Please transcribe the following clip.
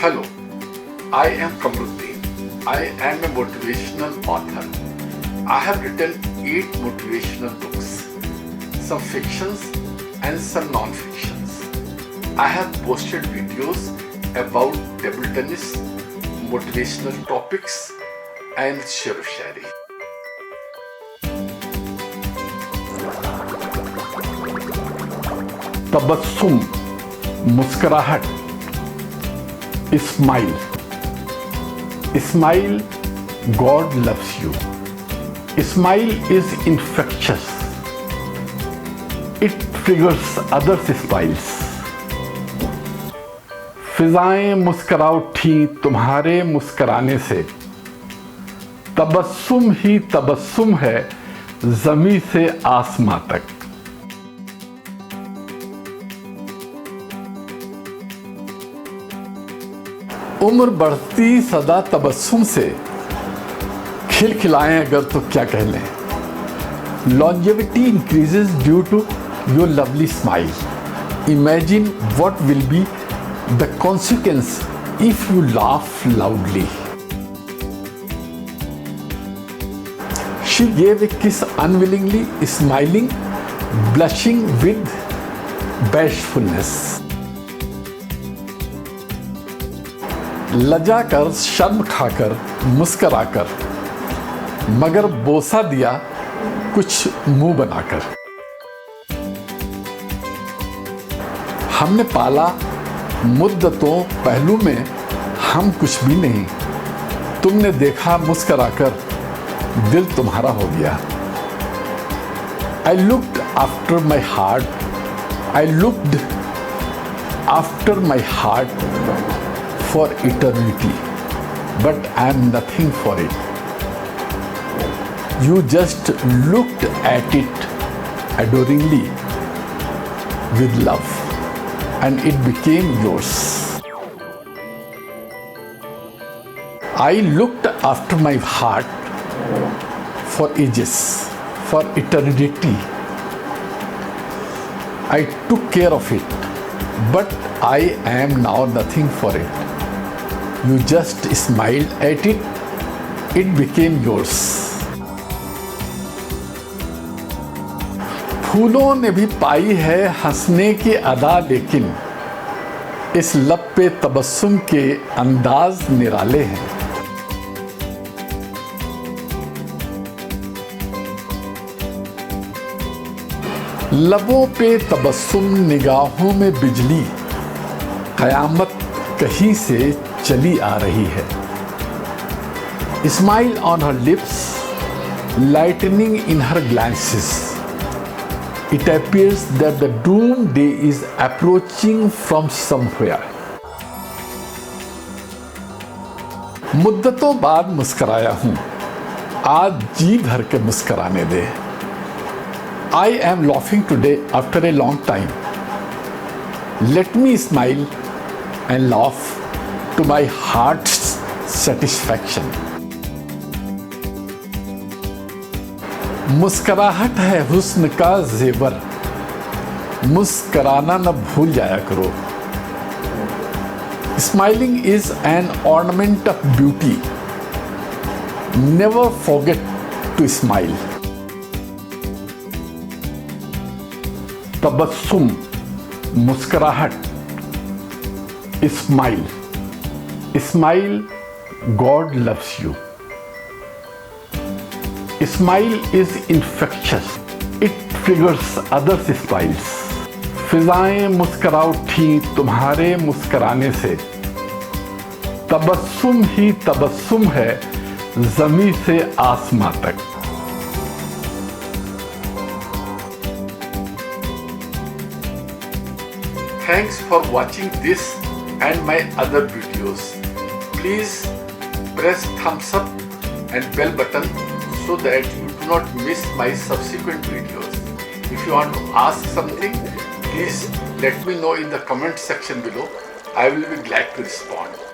Hello, I am Kamruddin. I am a motivational author. I have written 8 motivational books, some fictions and some non-fictions. I have posted videos about table tennis, motivational topics and शेर शायरी. तबस्सुम, मुस्कुराहट, smile. Smile, God loves you. Smile is infectious. It triggers others' smiles. फिजाएं मुस्कुरा उठी तुम्हारे मुस्कुराने से. तबस्सुम ही तबस्सुम है ज़मीं से आसमां तक. उम्र बढ़ती सदा तबस्सुम से. खिलखिलाएं अगर तो क्या कह लें. Longevity increases due to your lovely smile. Imagine what will be the consequence if you laugh loudly. She gave a kiss unwillingly, smiling, blushing with bashfulness. लजा कर, शर्म खाकर, मुस्कराकर, मगर बोसा दिया कुछ मुंह बनाकर. हमने पाला मुद्दतों पहलू में हम कुछ भी नहीं. तुमने देखा मुस्कराकर दिल तुम्हारा हो गया. I looked after my heart. I looked after my heart for eternity, but I am nothing for it. You just looked at it adoringly with love, and it became yours. I looked after my heart for ages, for eternity. I took care of it, but I am now nothing for it. You just smiled at it, it became yours. फूलों ने भी पाई है हंसने की अदा, लेकिन इस लब पे तबस्सुम के अंदाज निराले हैं. लबों पे तबस्सुम, निगाहों में बिजली. कयामत कहीं से चली आ रही है. Smile on her lips, lightening in her glances. It appears that the doomsday is approaching from somewhere. मुद्दतों बाद मुस्कराया हूं, आज जी भर के मुस्कराने दे. I am laughing today after a long time. Let me smile and laugh to my heart's satisfaction. मुस्कुराहट है हुस्न का जेवर. मुस्कुराना न भूल जाया करो. Smiling is an ornament of beauty. Never forget to smile. Tabassum, मुस्कुराहट, smile. Smile, God loves you. Smile is infectious. It triggers others' smiles. फिजाएं मुस्कुरा उठी तुम्हारे मुस्कुराने से. तबस्सुम ही तबस्सुम है ज़मीं से आसमां तक. Thanks for watching this and my other videos. Please press thumbs up and bell button so that you do not miss my subsequent videos. If you want to ask something, please let me know in the comment section below. I will be glad to respond.